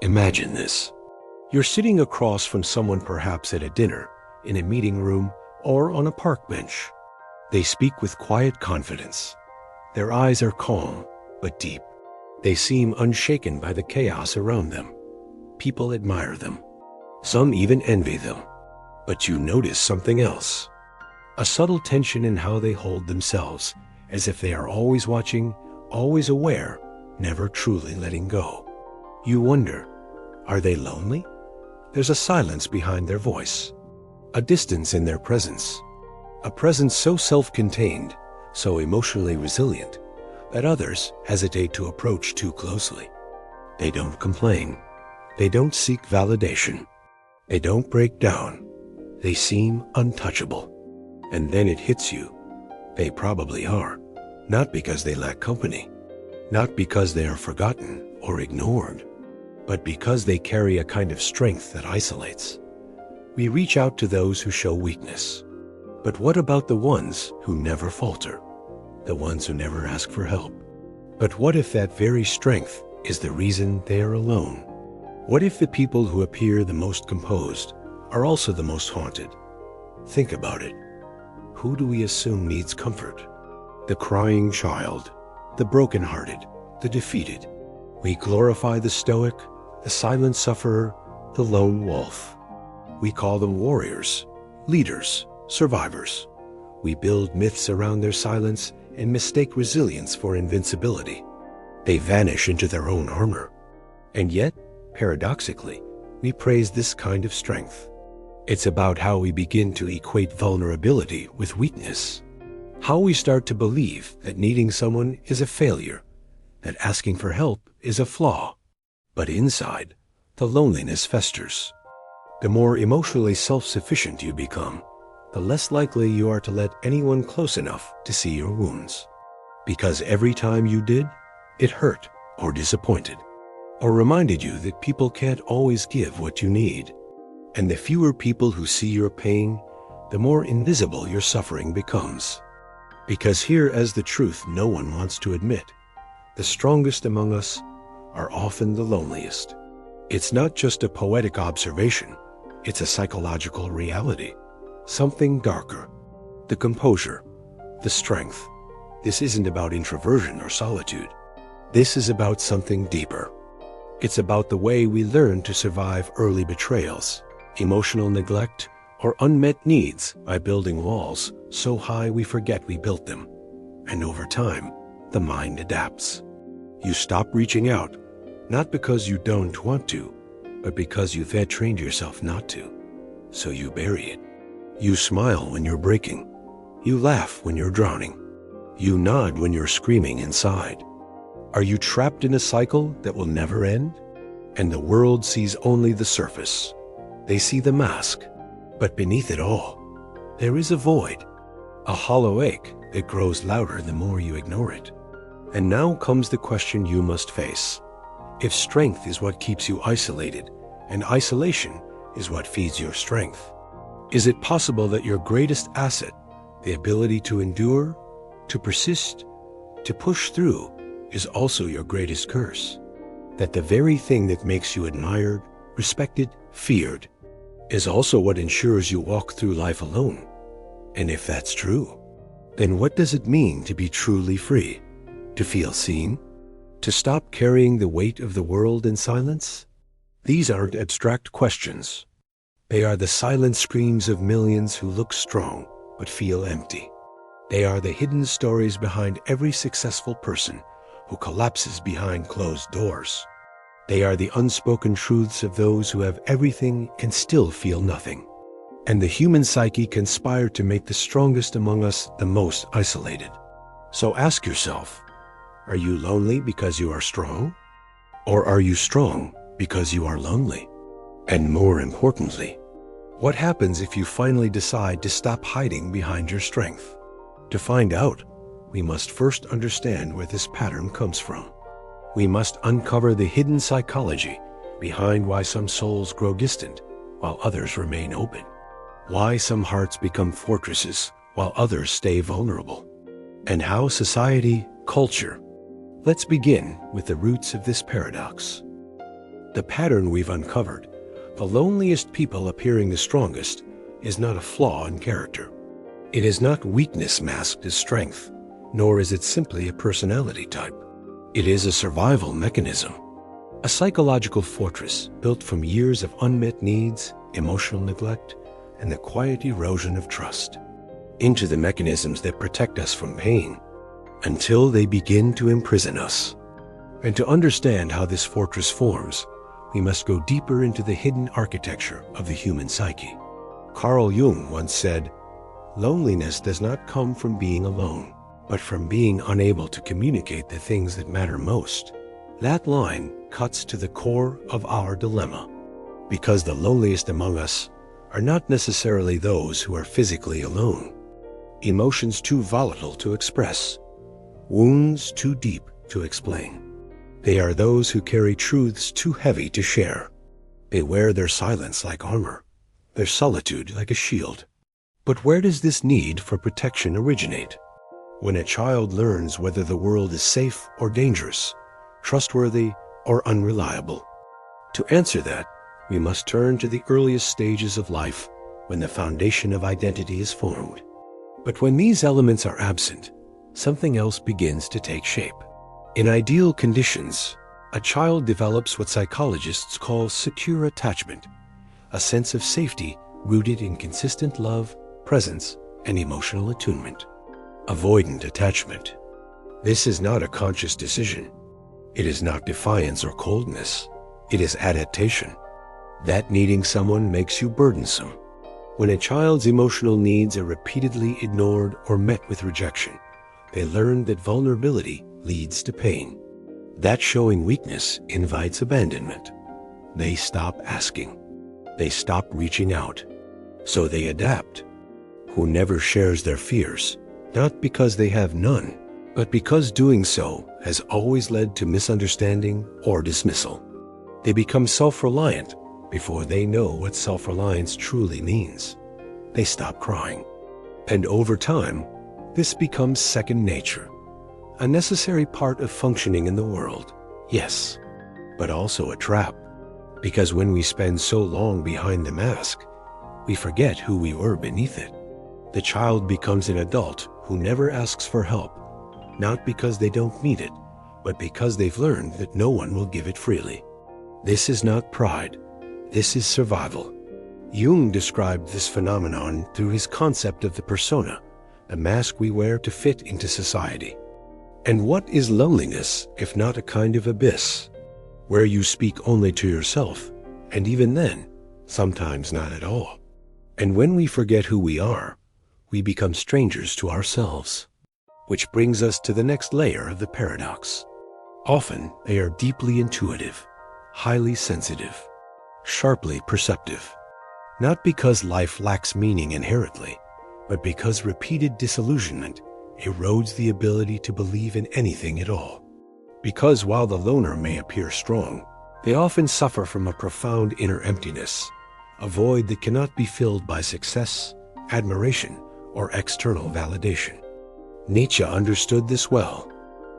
Imagine this. You're sitting across from someone, perhaps at a dinner, in a meeting room, or on a park bench. They speak with quiet confidence. Their eyes are calm, but deep. They seem unshaken by the chaos around them. People admire them. Some even envy them. But you notice something else. A subtle tension in how they hold themselves, as if they are always watching, always aware, never truly letting go. You wonder, are they lonely? There's a silence behind their voice, a distance in their presence, a presence so self-contained, so emotionally resilient, that others hesitate to approach too closely. They don't complain. They don't seek validation. They don't break down. They seem untouchable. And then it hits you. They probably are, not because they lack company, not because they are forgotten or ignored, but because they carry a kind of strength that isolates. We reach out to those who show weakness. But what about the ones who never falter? The ones who never ask for help? But what if that very strength is the reason they are alone? What if the people who appear the most composed are also the most haunted? Think about it. Who do we assume needs comfort? The crying child, the brokenhearted, the defeated. We glorify the stoic, the silent sufferer, the lone wolf. We call them warriors, leaders, survivors. We build myths around their silence and mistake resilience for invincibility. They vanish into their own armor. And yet, paradoxically, we praise this kind of strength. It's about how we begin to equate vulnerability with weakness. How we start to believe that needing someone is a failure, that asking for help is a flaw. But inside, the loneliness festers. The more emotionally self-sufficient you become, the less likely you are to let anyone close enough to see your wounds. Because every time you did, it hurt or disappointed, or reminded you that people can't always give what you need. And the fewer people who see your pain, the more invisible your suffering becomes. Because here is the truth no one wants to admit. The strongest among us are often the loneliest. It's not just a poetic observation, it's a psychological reality. Something darker. The composure, the strength. This isn't about introversion or solitude. This is about something deeper. It's about the way we learn to survive early betrayals, emotional neglect, or unmet needs by building walls so high we forget we built them. And over time, the mind adapts. You stop reaching out, not because you don't want to, but because you've had trained yourself not to. So you bury it. You smile when you're breaking. You laugh when you're drowning. You nod when you're screaming inside. Are you trapped in a cycle that will never end? And the world sees only the surface. They see the mask. But beneath it all, there is a void, a hollow ache that grows louder the more you ignore it. And now comes the question you must face. If strength is what keeps you isolated, and isolation is what feeds your strength, is it possible that your greatest asset, the ability to endure, to persist, to push through, is also your greatest curse? That the very thing that makes you admired, respected, feared, is also what ensures you walk through life alone? And if that's true, then what does it mean to be truly free? To feel seen? To stop carrying the weight of the world in silence? These aren't abstract questions. They are the silent screams of millions who look strong but feel empty. They are the hidden stories behind every successful person who collapses behind closed doors. They are the unspoken truths of those who have everything and still feel nothing. And the human psyche conspired to make the strongest among us the most isolated. So ask yourself, are you lonely because you are strong? Or are you strong because you are lonely? And more importantly, what happens if you finally decide to stop hiding behind your strength? To find out, we must first understand where this pattern comes from. We must uncover the hidden psychology behind why some souls grow distant while others remain open. Why some hearts become fortresses while others stay vulnerable. And how society, culture. Let's begin with the roots of this paradox. The pattern we've uncovered, the loneliest people appearing the strongest, is not a flaw in character. It is not weakness masked as strength, nor is it simply a personality type. It is a survival mechanism, a psychological fortress built from years of unmet needs, emotional neglect, and the quiet erosion of trust into the mechanisms that protect us from pain until they begin to imprison us. And to understand how this fortress forms, we must go deeper into the hidden architecture of the human psyche. Carl Jung once said, "Loneliness does not come from being alone, but from being unable to communicate the things that matter most." That line cuts to the core of our dilemma, because the loneliest among us are not necessarily those who are physically alone. Emotions too volatile to express, wounds too deep to explain. They are those who carry truths too heavy to share. They wear their silence like armor, their solitude like a shield. But where does this need for protection originate? When a child learns whether the world is safe or dangerous, trustworthy or unreliable. To answer that, we must turn to the earliest stages of life when the foundation of identity is formed. But when these elements are absent, something else begins to take shape. In ideal conditions, a child develops what psychologists call secure attachment, a sense of safety rooted in consistent love, presence, and emotional attunement. Avoidant attachment. This is not a conscious decision. It is not defiance or coldness. It is adaptation. That needing someone makes you burdensome. When a child's emotional needs are repeatedly ignored or met with rejection, they learn that vulnerability leads to pain. That showing weakness invites abandonment. They stop asking. They stop reaching out. So they adapt. Who never shares their fears, not because they have none, but because doing so has always led to misunderstanding or dismissal. They become self-reliant before they know what self-reliance truly means. They stop crying. And over time, this becomes second nature, a necessary part of functioning in the world, yes, but also a trap, because when we spend so long behind the mask, we forget who we were beneath it. The child becomes an adult who never asks for help, not because they don't need it, but because they've learned that no one will give it freely. This is not pride. This is survival. Jung described this phenomenon through his concept of the persona, the mask we wear to fit into society. And what is loneliness if not a kind of abyss, where you speak only to yourself, and even then, sometimes not at all? And when we forget who we are, we become strangers to ourselves. Which brings us to the next layer of the paradox. Often they are deeply intuitive, highly sensitive, sharply perceptive, not because life lacks meaning inherently, but because repeated disillusionment erodes the ability to believe in anything at all. Because while the loner may appear strong, they often suffer from a profound inner emptiness, a void that cannot be filled by success, admiration, or external validation. Nietzsche understood this well.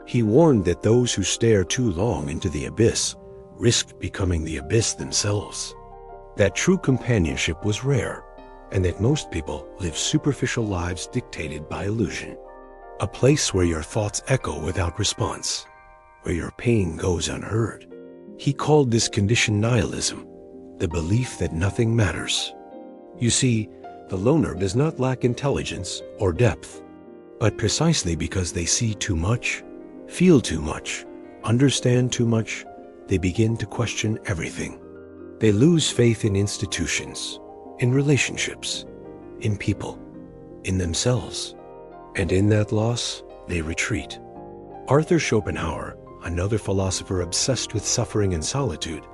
He warned that those who stare too long into the abyss risked becoming the abyss themselves. That true companionship was rare, and that most people live superficial lives dictated by illusion. A place where your thoughts echo without response, where your pain goes unheard. He called this condition nihilism, the belief that nothing matters. You see, the loner does not lack intelligence or depth, but precisely because they see too much, feel too much, understand too much, they begin to question everything. They lose faith in institutions, in relationships, in people, in themselves. And in that loss, they retreat. Arthur Schopenhauer, another philosopher obsessed with suffering and solitude,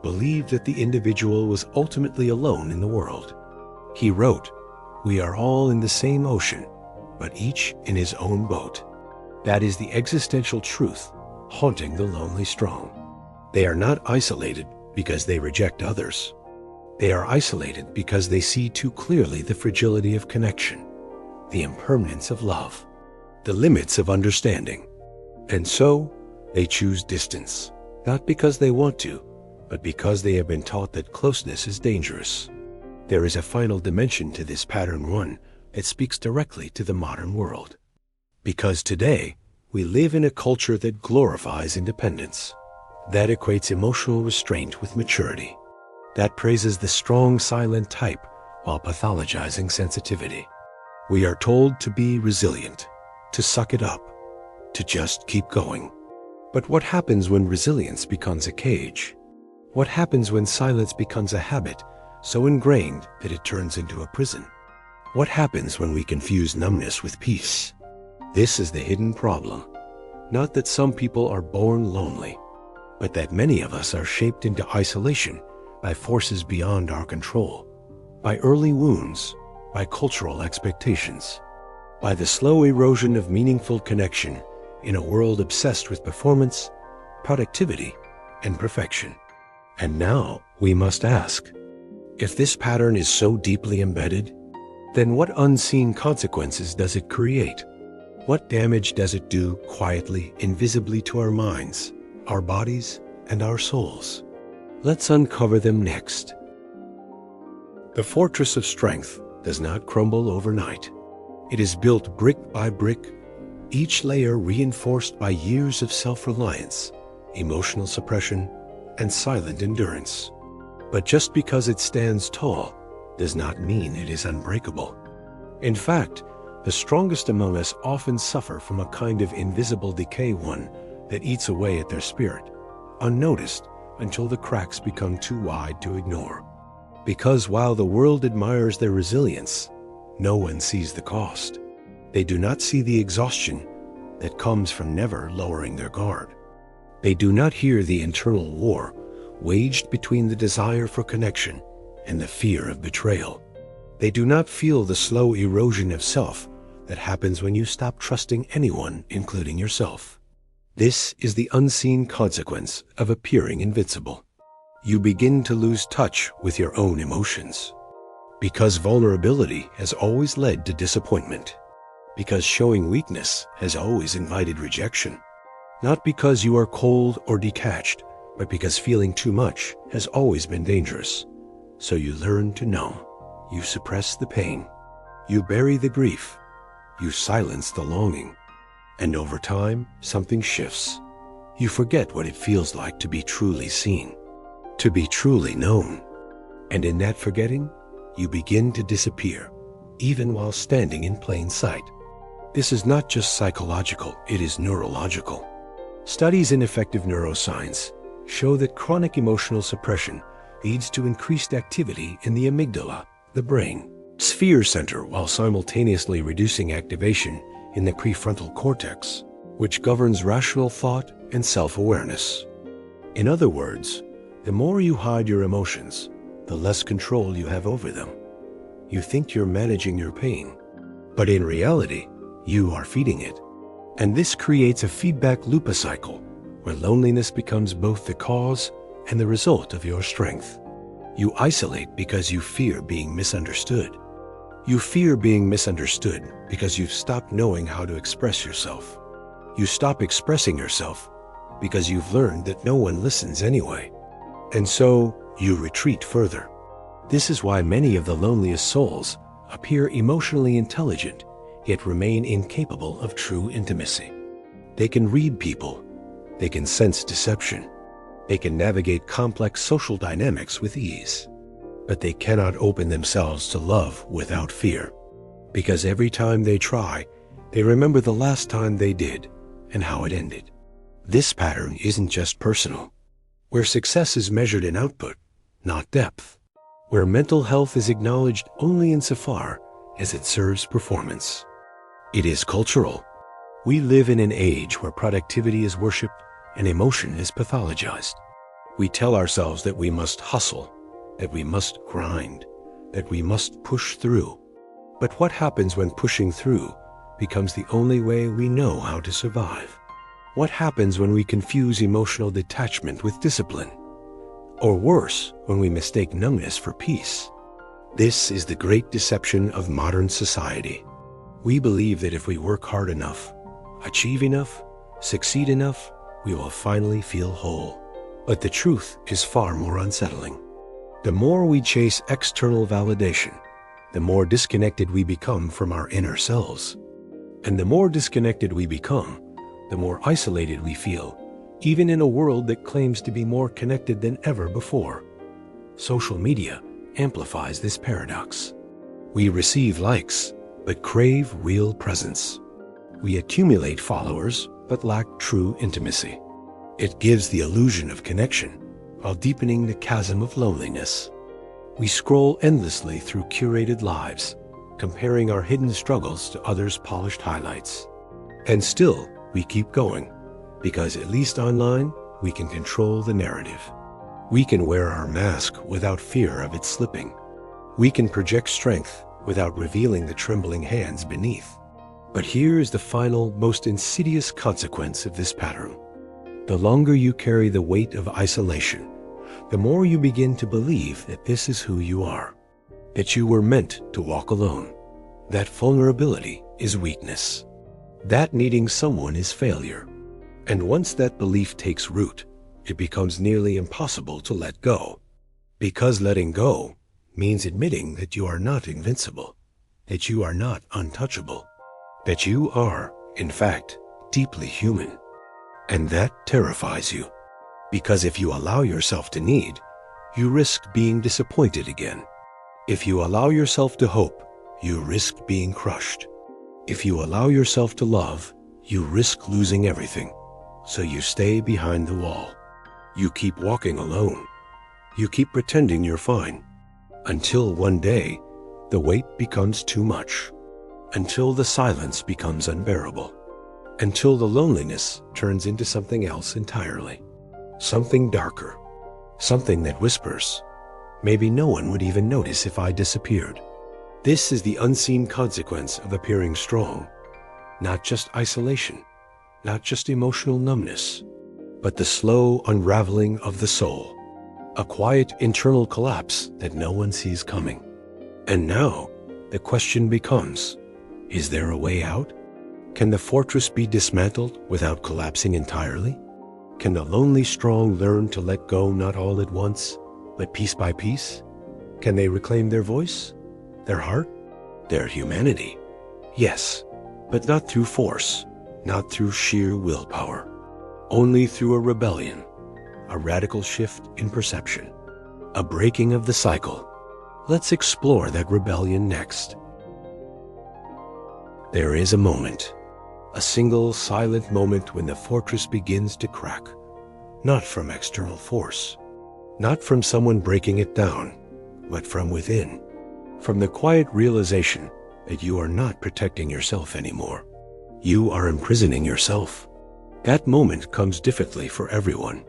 believed that the individual was ultimately alone in the world. He wrote, "We are all in the same ocean, but each in his own boat." That is the existential truth haunting the lonely strong. They are not isolated because they reject others. They are isolated because they see too clearly the fragility of connection, the impermanence of love, the limits of understanding. And so, they choose distance, not because they want to, but because they have been taught that closeness is dangerous. There is a final dimension to this pattern, one that speaks directly to the modern world. Because today, we live in a culture that glorifies independence, that equates emotional restraint with maturity, that praises the strong, silent type while pathologizing sensitivity. We are told to be resilient, to suck it up, to just keep going. But what happens when resilience becomes a cage? What happens when silence becomes a habit so ingrained that it turns into a prison? What happens when we confuse numbness with peace? This is the hidden problem. Not that some people are born lonely, but that many of us are shaped into isolation by forces beyond our control, by early wounds, by cultural expectations, by the slow erosion of meaningful connection in a world obsessed with performance, productivity, and perfection. And now we must ask, if this pattern is so deeply embedded, then what unseen consequences does it create? What damage does it do quietly, invisibly to our minds, our bodies, and our souls? Let's uncover them next. The fortress of strength does not crumble overnight. It is built brick by brick, each layer reinforced by years of self-reliance, emotional suppression, and silent endurance. But just because it stands tall does not mean it is unbreakable. In fact, the strongest among us often suffer from a kind of invisible decay, one that eats away at their spirit, unnoticed until the cracks become too wide to ignore. Because while the world admires their resilience, no one sees the cost. They do not see the exhaustion that comes from never lowering their guard. They do not hear the internal war waged between the desire for connection and the fear of betrayal. They do not feel the slow erosion of self that happens when you stop trusting anyone, including yourself. This is the unseen consequence of appearing invincible. You begin to lose touch with your own emotions. Because vulnerability has always led to disappointment. Because showing weakness has always invited rejection. Not because you are cold or detached, but because feeling too much has always been dangerous. So you learn to numb. You suppress the pain. You bury the grief. You silence the longing. And over time, something shifts. You forget what it feels like to be truly seen, to be truly known. And in that forgetting, you begin to disappear, even while standing in plain sight. This is not just psychological, it is neurological. Studies in effective neuroscience show that chronic emotional suppression leads to increased activity in the amygdala, the brain sphere center, while simultaneously reducing activation in the prefrontal cortex, which governs rational thought and self-awareness. In other words, the more you hide your emotions, the less control you have over them. You think you're managing your pain, but in reality, you are feeding it. And this creates a feedback loop cycle, where loneliness becomes both the cause and the result of your strength. You isolate because you fear being misunderstood. You fear being misunderstood because you've stopped knowing how to express yourself. You stop expressing yourself because you've learned that no one listens anyway. And so you retreat further. This is why many of the loneliest souls appear emotionally intelligent, yet remain incapable of true intimacy. They can read people. They can sense deception. They can navigate complex social dynamics with ease. But they cannot open themselves to love without fear. Because every time they try, they remember the last time they did and how it ended. This pattern isn't just personal. Where success is measured in output, not depth. Where mental health is acknowledged only insofar as it serves performance. It is cultural. We live in an age where productivity is worshipped and emotion is pathologized. We tell ourselves that we must hustle, that we must grind, that we must push through. But what happens when pushing through becomes the only way we know how to survive? What happens when we confuse emotional detachment with discipline? Or worse, when we mistake numbness for peace? This is the great deception of modern society. We believe that if we work hard enough, achieve enough, succeed enough, we will finally feel whole. But the truth is far more unsettling. The more we chase external validation, the more disconnected we become from our inner selves. And the more disconnected we become, the more isolated we feel, even in a world that claims to be more connected than ever before. Social media amplifies this paradox. We receive likes, but crave real presence. We accumulate followers, but lack true intimacy. It gives the illusion of connection, while deepening the chasm of loneliness. We scroll endlessly through curated lives, comparing our hidden struggles to others' polished highlights. And still, we keep going, because at least online, we can control the narrative. We can wear our mask without fear of it slipping. We can project strength without revealing the trembling hands beneath. But here is the final, most insidious consequence of this pattern. The longer you carry the weight of isolation, the more you begin to believe that this is who you are, that you were meant to walk alone, that vulnerability is weakness, that needing someone is failure. And once that belief takes root, it becomes nearly impossible to let go. Because letting go means admitting that you are not invincible, that you are not untouchable, that you are, in fact, deeply human. And that terrifies you. Because if you allow yourself to need, you risk being disappointed again. If you allow yourself to hope, you risk being crushed. If you allow yourself to love, you risk losing everything. So you stay behind the wall. You keep walking alone. You keep pretending you're fine. Until one day, the weight becomes too much. Until the silence becomes unbearable. Until the loneliness turns into something else entirely. Something darker. Something that whispers, maybe no one would even notice if I disappeared. This is the unseen consequence of appearing strong. Not just isolation, not just emotional numbness, but the slow unraveling of the soul. A quiet internal collapse that no one sees coming. And now, the question becomes, is there a way out? Can the fortress be dismantled without collapsing entirely? Can the lonely strong learn to let go not all at once, but piece by piece? Can they reclaim their voice, their heart, their humanity? Yes, but not through force, not through sheer willpower. Only through a rebellion, a radical shift in perception, a breaking of the cycle. Let's explore that rebellion next. There is a moment. A single silent moment when the fortress begins to crack, not from external force, not from someone breaking it down, but from within, from the quiet realization that you are not protecting yourself anymore. You are imprisoning yourself. That moment comes differently for everyone.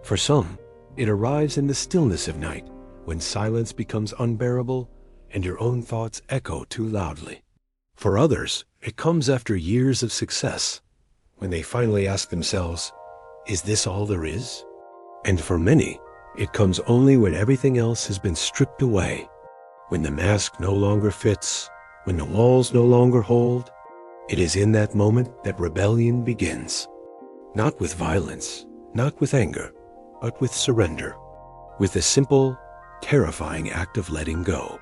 For some, it arrives in the stillness of night, when silence becomes unbearable and your own thoughts echo too loudly. For others, it comes after years of success, when they finally ask themselves, is this all there is? And for many, it comes only when everything else has been stripped away, when the mask no longer fits, when the walls no longer hold. It is in that moment that rebellion begins. Not with violence, not with anger, but with surrender, with the simple, terrifying act of letting go.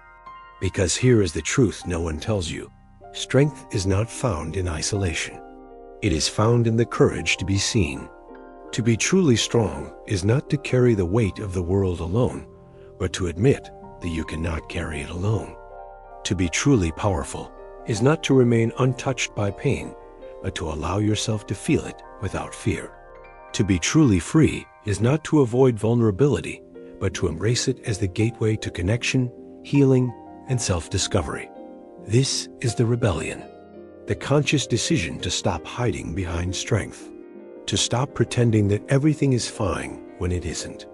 Because here is the truth no one tells you. Strength is not found in isolation. It is found in the courage to be seen. To be truly strong is not to carry the weight of the world alone, but to admit that you cannot carry it alone. To be truly powerful is not to remain untouched by pain, but to allow yourself to feel it without fear. To be truly free is not to avoid vulnerability, but to embrace it as the gateway to connection, healing, and self-discovery. This is the rebellion, the conscious decision to stop hiding behind strength, to stop pretending that everything is fine when it isn't,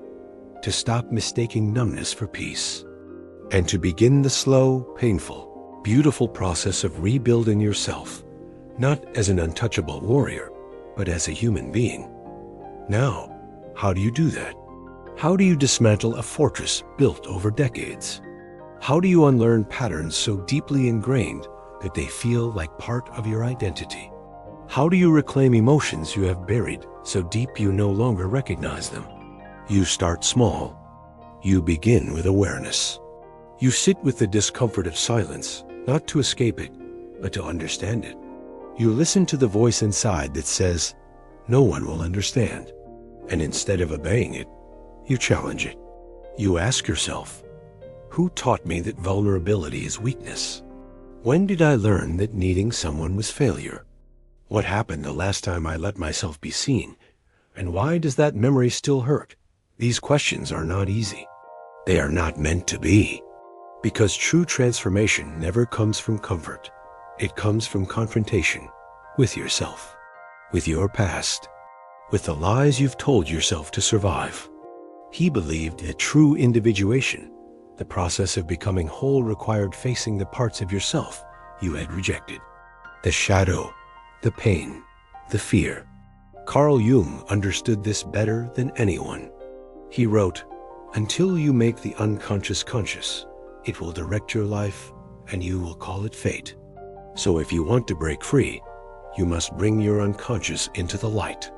to stop mistaking numbness for peace, and to begin the slow, painful, beautiful process of rebuilding yourself, not as an untouchable warrior, but as a human being. Now, how do you do that? How do you dismantle a fortress built over decades? How do you unlearn patterns so deeply ingrained that they feel like part of your identity? How do you reclaim emotions you have buried so deep you no longer recognize them? You start small. You begin with awareness. You sit with the discomfort of silence, not to escape it, but to understand it. You listen to the voice inside that says, "No one will understand." And instead of obeying it, you challenge it. You ask yourself, who taught me that vulnerability is weakness? When did I learn that needing someone was failure? What happened the last time I let myself be seen? And why does that memory still hurt? These questions are not easy. They are not meant to be. Because true transformation never comes from comfort. It comes from confrontation with yourself, with your past, with the lies you've told yourself to survive. He believed that true individuation, the process of becoming whole, required facing the parts of yourself you had rejected. The shadow, the pain, the fear. Carl Jung understood this better than anyone. He wrote, "Until you make the unconscious conscious, it will direct your life and you will call it fate." So if you want to break free, you must bring your unconscious into the light.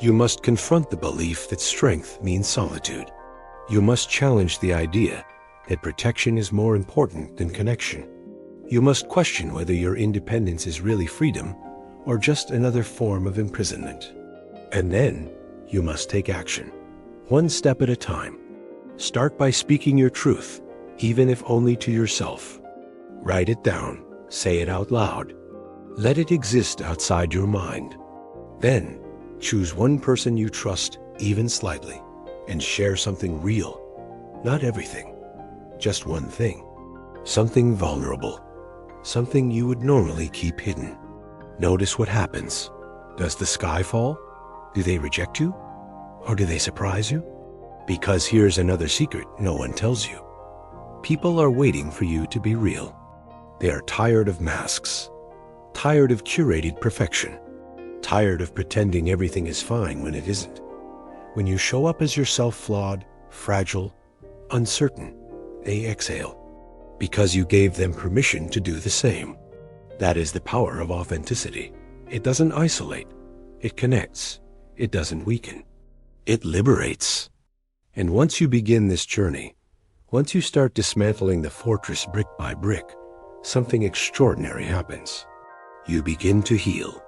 You must confront the belief that strength means solitude. You must challenge the idea that protection is more important than connection. You must question whether your independence is really freedom or just another form of imprisonment. And then you must take action, one step at a time. Start by speaking your truth, even if only to yourself. Write it down, say it out loud. Let it exist outside your mind. Then choose one person you trust, even slightly, and share something real. Not everything, just one thing. Something vulnerable, something you would normally keep hidden. Notice what happens. Does the sky fall? Do they reject you? Or do they surprise you? Because here's another secret no one tells you. People are waiting for you to be real. They are tired of masks, tired of curated perfection, tired of pretending everything is fine when it isn't. When you show up as yourself, flawed, fragile, uncertain, they exhale because you gave them permission to do the same. That is the power of authenticity. It doesn't isolate. It connects. It doesn't weaken. It liberates. And once you begin this journey, once you start dismantling the fortress brick by brick, something extraordinary happens. You begin to heal.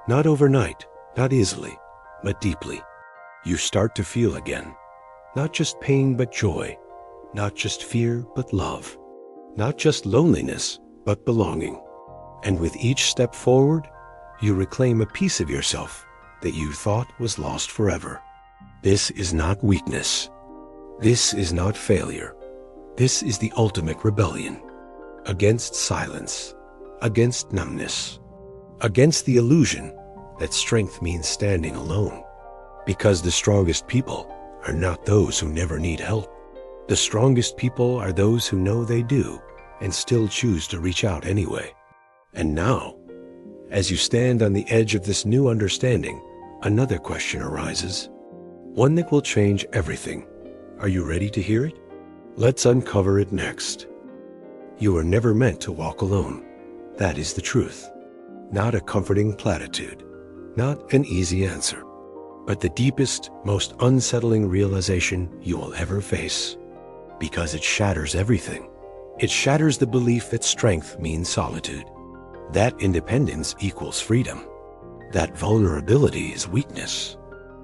Not overnight, not easily, but deeply. You start to feel again. Not just pain, but joy. Not just fear, but love. Not just loneliness, but belonging. And with each step forward, you reclaim a piece of yourself that you thought was lost forever. This is not weakness. This is not failure. This is the ultimate rebellion against silence, against numbness, against the illusion that strength means standing alone. Because the strongest people are not those who never need help. The strongest people are those who know they do and still choose to reach out anyway. And now, as you stand on the edge of this new understanding, another question arises, one that will change everything. Are you ready to hear it? Let's uncover it next. You were never meant to walk alone. That is the truth. Not a comforting platitude, not an easy answer, but the deepest, most unsettling realization you will ever face. Because it shatters everything. It shatters the belief that strength means solitude, that independence equals freedom, that vulnerability is weakness.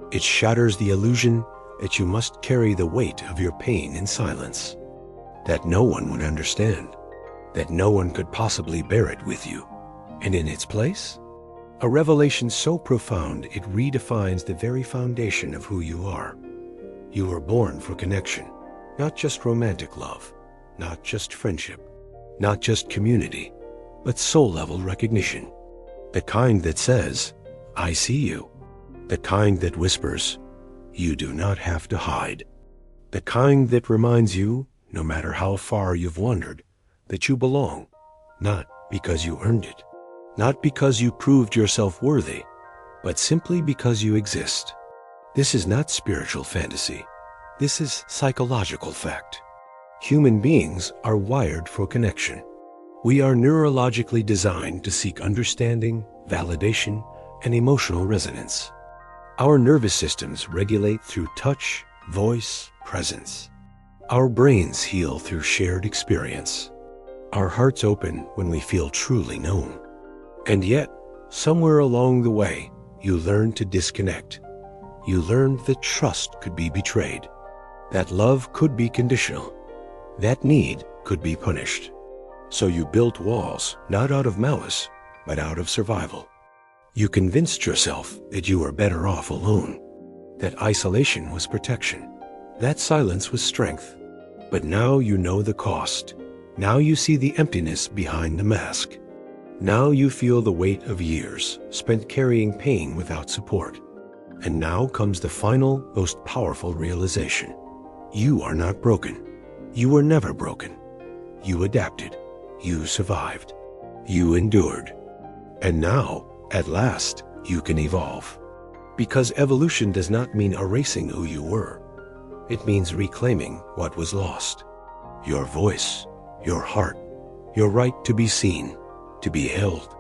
It shatters the illusion that you must carry the weight of your pain in silence, that no one would understand, that no one could possibly bear it with you. And in its place, a revelation so profound it redefines the very foundation of who you are. You were born for connection, not just romantic love, not just friendship, not just community, but soul-level recognition. The kind that says, "I see you." The kind that whispers, "You do not have to hide." The kind that reminds you, no matter how far you've wandered, that you belong, not because you earned it, not because you proved yourself worthy, but simply because you exist. This is not spiritual fantasy. This is psychological fact. Human beings are wired for connection. We are neurologically designed to seek understanding, validation, and emotional resonance. Our nervous systems regulate through touch, voice, presence. Our brains heal through shared experience. Our hearts open when we feel truly known. And yet, somewhere along the way, you learn to disconnect. You learned that trust could be betrayed, that love could be conditional, that need could be punished. So you built walls, not out of malice, but out of survival. You convinced yourself that you were better off alone, that isolation was protection, that silence was strength. But now you know the cost. Now you see the emptiness behind the mask. Now you feel the weight of years spent carrying pain without support. And now comes the final, most powerful realization. You are not broken. You were never broken. You adapted. You survived. You endured. And now, at last, you can evolve. Because evolution does not mean erasing who you were. It means reclaiming what was lost. Your voice, your heart, your right to be seen, to be held,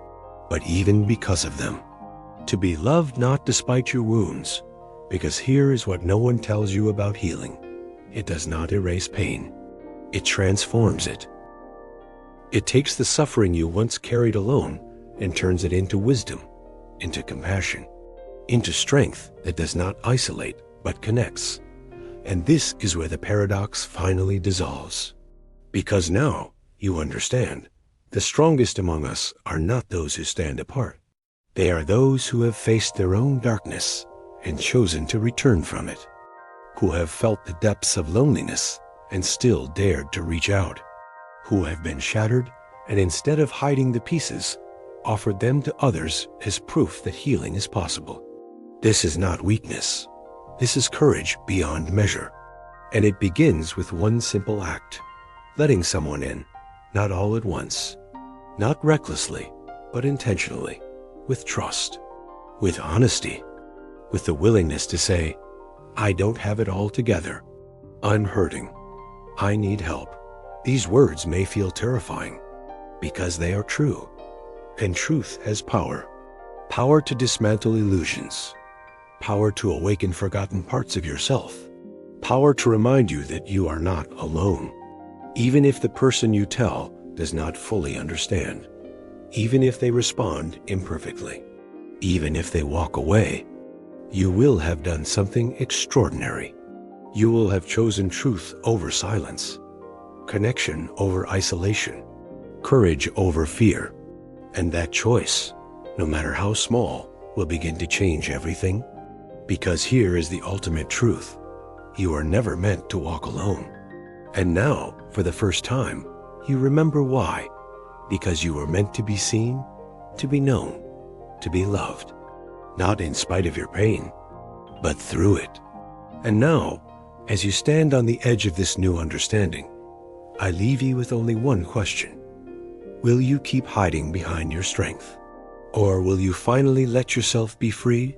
but even because of them. To be loved not despite your wounds, because here is what no one tells you about healing. It does not erase pain. It transforms it. It takes the suffering you once carried alone and turns it into wisdom, into compassion, into strength that does not isolate but connects. And this is where the paradox finally dissolves. Because now you understand, the strongest among us are not those who stand apart. They are those who have faced their own darkness and chosen to return from it, who have felt the depths of loneliness and still dared to reach out, who have been shattered and instead of hiding the pieces, offered them to others as proof that healing is possible. This is not weakness. This is courage beyond measure. And it begins with one simple act, letting someone in, not all at once, not recklessly, but intentionally, with trust, with honesty, with the willingness to say, I don't have it all together. I'm hurting. I need help. These words may feel terrifying because they are true. And truth has power. Power to dismantle illusions. Power to awaken forgotten parts of yourself. Power to remind you that you are not alone. Even if the person you tell does not fully understand. Even if they respond imperfectly. Even if they walk away. You will have done something extraordinary. You will have chosen truth over silence. Connection over isolation. Courage over fear. And that choice, no matter how small, will begin to change everything. Because here is the ultimate truth. You are never meant to walk alone. And now, for the first time, you remember why. Because you were meant to be seen, to be known, to be loved. Not in spite of your pain, but through it. And now, as you stand on the edge of this new understanding, I leave you with only one question. Will you keep hiding behind your strength? Or will you finally let yourself be free